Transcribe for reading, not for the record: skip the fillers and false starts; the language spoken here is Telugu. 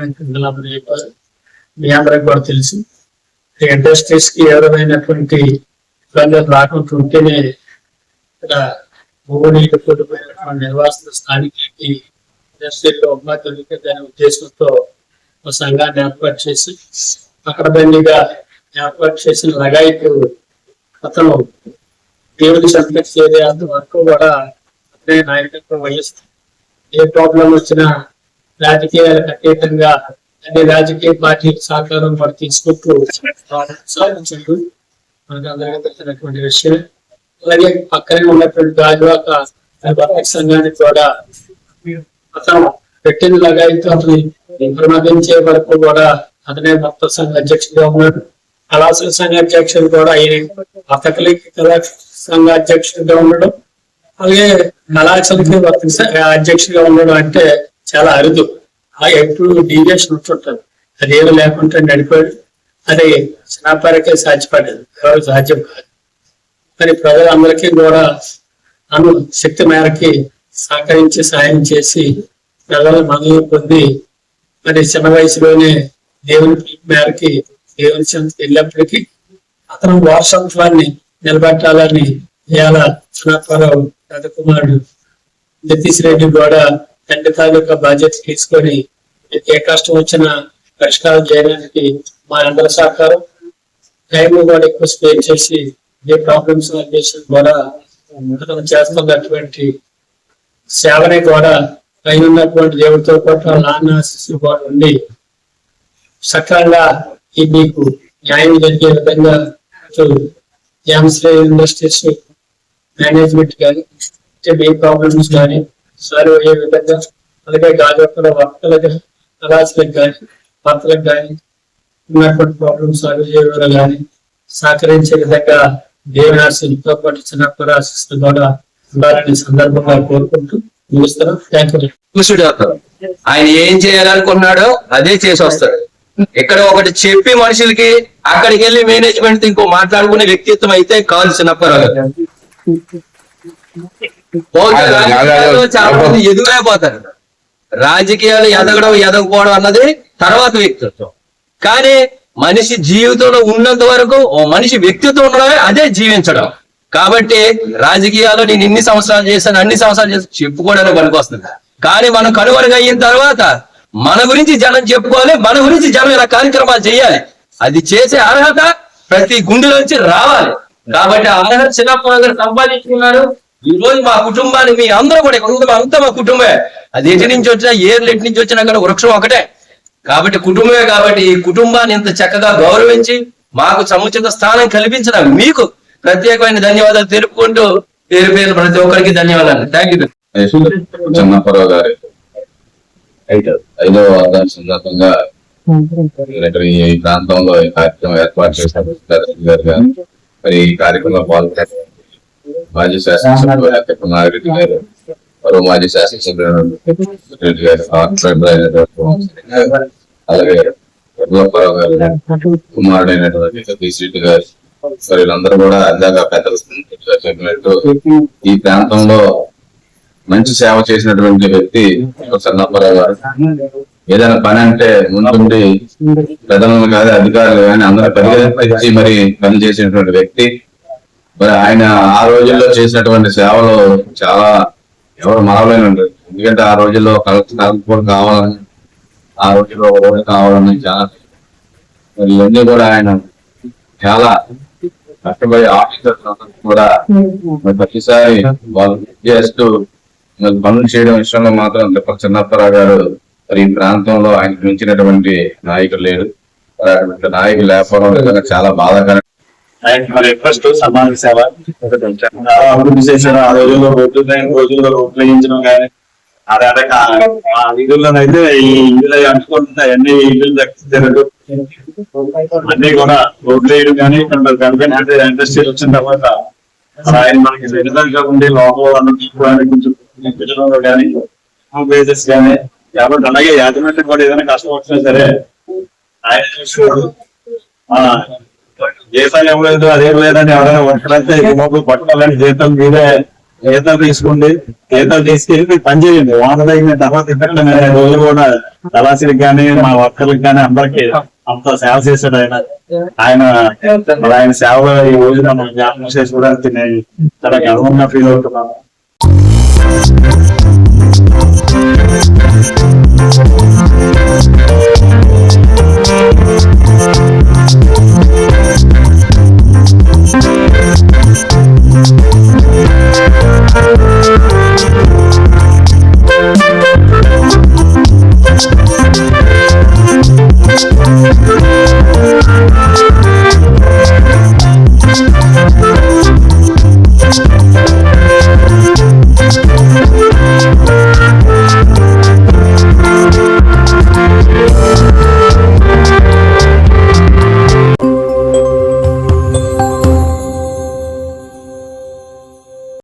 అభినందనలు చెప్పారు. మీ అందరికి కూడా తెలుసు ఇండస్ట్రీస్ కి ఏ విధమైనటువంటి ఇబ్బందులు రాకుండా ఉంటేనే ఇక్కడ భూమి నీటి కూడిపోయినటువంటి నిర్వాసిత స్థానికులకి ఇండస్ట్రీలో ఉపాధి దొరికిందనే ఉద్దేశంతో ఒక సంఘాన్ని ఏర్పాటు చేసి పకడ్బందీగా ఏర్పాటు చేసిన లగాయతు అతను దేవుడి సంతృప్తి చేరేంత వరకు కూడా అతనే నాయకత్వం వహిస్తుంది. ఏ ప్రాబ్లం వచ్చినా రాజకీయాలకు అతీతంగా అన్ని రాజకీయ పార్టీల సహకారం కూడా తీసుకుంటూ సాధించండు మనకు అందరికీ తెలిసినటువంటి విషయం. అలాగే పక్కనే ఉన్నటువంటి గాజువాక సంఘానికి కూడా అతను పెట్టిన లగాయతు అతని విరమించే వరకు కూడా అతనే మొత్తం సంఘ అధ్యక్షుడిగా ఉన్నాడు. కళాశాల సంఘ అధ్యక్షుడు కూడా ఆయన అతకలికి కళా సంఘ అధ్యక్షుడిగా ఉండడం, అలాగే కళాశాలకి అధ్యక్షుడిగా ఉండడం అంటే చాలా అరుదు. ఎప్పుడు డీవియేషన్ ఉంటుంటారు, అదేమీ లేకుండా నడిపాడు. అది చిన్నపారకే సాధ్యపడేది, ఎవరు సాధ్యం కాదు. మరి ప్రజలందరికీ కూడా అను శక్తి మేరకి సహకరించి సాయం చేసి ప్రజల మనల్ని పొంది మరి చిన్న వయసులోనే దేవుని మేరకి దేవుని చెంతకు వెళ్ళినప్పటికీ అతను వారసత్వాన్ని నిలబెట్టాలని ఇవాళ చిన్నపారావు పెద్ద కుమారుడు జతీష్ రెడ్డి కూడా తండ్రి తాలూకా బాధ్యత తీసుకొని ఏ కష్టం వచ్చినా పరిష్కారం చేయడానికి మా అందరి సహకారం టైం కూడా ఎక్కువ స్పేర్ చేసి ఏ ప్రాబ్లమ్స్ కూడా అతను చేస్తున్నటువంటి సేవని కూడా పైన ఉన్నటువంటి దేవుడితో పాటు నాన్న ఆశీస్సులు కూడా ఉండి సక్రంగా ఈ మీకు న్యాయం జరిగే విధంగా ఇండస్ట్రీస్ మేనేజ్మెంట్ కానీ ఏ ప్రాబ్లమ్స్ కానీ సాల్వ్ అయ్యే విధంగా, అలాగే గాజువాకలో వర్తలకు కళాశాలకు కానీ భర్తలకు కానీ ఉన్నటువంటి ప్రాబ్లమ్స్ సాల్వ్ చేయడం కానీ సహకరించే విధంగా దేవుని ఆశీస్సులతో పాటు చిన్నప్పుడు ఆశీస్సులు కూడా ఉండాలని సందర్భంగా కోరుకుంటూ ముగిస్తున్నాం. Thank you. ఆయన ఏం చేయాలనుకున్నాడో అదే చేసి వస్తాడు. ఇక్కడ ఒకటి చెప్పి మనుషులకి అక్కడికి వెళ్ళి మేనేజ్మెంట్ ఇంకో మాట్లాడుకునే వ్యక్తిత్వం అయితే కాదు చిన్నప్పరావు. చాలా మంది ఎదురైపోతారు. రాజకీయాలు ఎదగకపోవడం అన్నది తర్వాత వ్యక్తిత్వం. కానీ మనిషి జీవితంలో ఉన్నంత వరకు ఓ మనిషి వ్యక్తిత్వం ఉండడమే అదే జీవించడం. కాబట్టి రాజకీయాల్లో నేను ఇన్ని సంవత్సరాలు చేశాను, అన్ని సంవత్సరాలు చేస్తాను చెప్పుకోవడానికి పనికొస్తుంది. కానీ మనం కనుమరుగయిన తర్వాత మన గురించి జనం చెప్పుకోవాలి, మన గురించి జనం ఇలా కార్యక్రమాలు చేయాలి. అది చేసే అర్హత ప్రతి గుండెలోంచి రావాలి. కాబట్టి ఆ అర్హత చిన్నప్పటి గారు సంపాదించుకున్నాడు. ఈ రోజు మా కుటుంబాన్ని మీ అందరూ కూడా అంతా మా కుటుంబమే. అది ఎటు నుంచి వచ్చినా ఏర్లు ఎటు నుంచి వచ్చినా కానీ వృక్షం ఒకటే. కాబట్టి కుటుంబమే. కాబట్టి ఈ కుటుంబాన్ని ఇంత చక్కగా గౌరవించి మాకు సముచిత స్థానం కల్పించిన మీకు ప్రత్యేకమైన ధన్యవాదాలు తెలుపుకుంటూ పేరు పేరు ప్రతి ఒక్కరికి ధన్యవాదాలు. Thank you. చిన్నప్పరావు గారు 5వ వర్ధంతి సందర్భంగా ఈ ప్రాంతంలో ఈ కార్యక్రమం ఏర్పాటు చేశారు. మరి ఈ కార్యక్రమంలో పాల్గొన్నారు మాజీ శాసనసభ్యులు కుమారెడ్డి గారు, మరో మాజీ శాసనసభ్యులు రెడ్డి గారు, అలాగే కుమారుడైనటువంటి సతీష్ రెడ్డి గారు, మరి వీళ్ళందరూ కూడా అందాక పెద్దలు చెప్పినట్టు ఈ ప్రాంతంలో మంచి సేవ చేసినటువంటి వ్యక్తి చిన్నప్పరావు గారు. ఏదైనా పని అంటే ముందుండి ప్రజలను కాదు అధికారులు కానీ అందరూ పరిగెత్తి మరి పని చేసినటువంటి వ్యక్తి. మరి ఆయన ఆ రోజుల్లో చేసినటువంటి సేవలు చాలా ఎవరు మరవలేని ఉంటుంది. ఎందుకంటే ఆ రోజుల్లో కలెక్టర్ కావాలని, ఆ రోజుల్లో ఓటు కావాలని చాలా మరి ఇవన్నీ కూడా ఆయన చాలా కష్టపడి ఆఫీసర్స్ కూడా ప్రతిసారి వాళ్ళు చేస్తూ పనులు చేయడం విషయంలో మాత్రం తిప్పల చిన్నప్పరావు గారు మరి ఈ ప్రాంతంలో ఆయనకు మించినటువంటి నాయకులు లేడు. మరి అటువంటి నాయకులు లేకపోవడం నిజంగా చాలా బాధాకరం. ఫస్ట్ సమాజ సేవ అభివృద్ధి చేశారు. ఆ రోజుల్లో రోజుల్లో రోడ్లు వేయించడం కానీ అదే ఆ వీధుల్లోనైతే ఈ ఇల్లు అంటుకుంటున్నాయి. అన్ని ఇల్లు దక్కించారు. అన్ని కూడా రోడ్లు వేయడం కానీ ఇక్కడ ఇండస్ట్రీ వచ్చిన తర్వాత ఆయన మనకి రెగ్యులర్గా ఉండే లోపల కొంచెం కానీ ప్లేసెస్ కానీ కాబట్టి అలాగే యాజమాన్యం కూడా ఏదైనా కష్టం వచ్చినా సరే ఆయన చూసుకోడు. జీతాలు ఇవ్వలేదు అదేం లేదని ఎవరైనా వర్కర్లైతే పట్టుకోవాలని జీతం మీదే జీతాలు తీసుకోండి, జీతాలు తీసుకెళ్ళి మీరు పని చేయండి. వాటర్ అయిన తర్వాత ఇక్కడ రోజు కూడా తలాసీలకు కానీ మా వర్కర్లకు కానీ అందరికి అంత సేవ చేశాడు ఆయన. ఆయన సేవలో ఈ రోజు మనం జ్ఞాపకం చేసుకోవడానికి నేను చాలా గర్వంగా ఫీల్ అవుతున్నాను.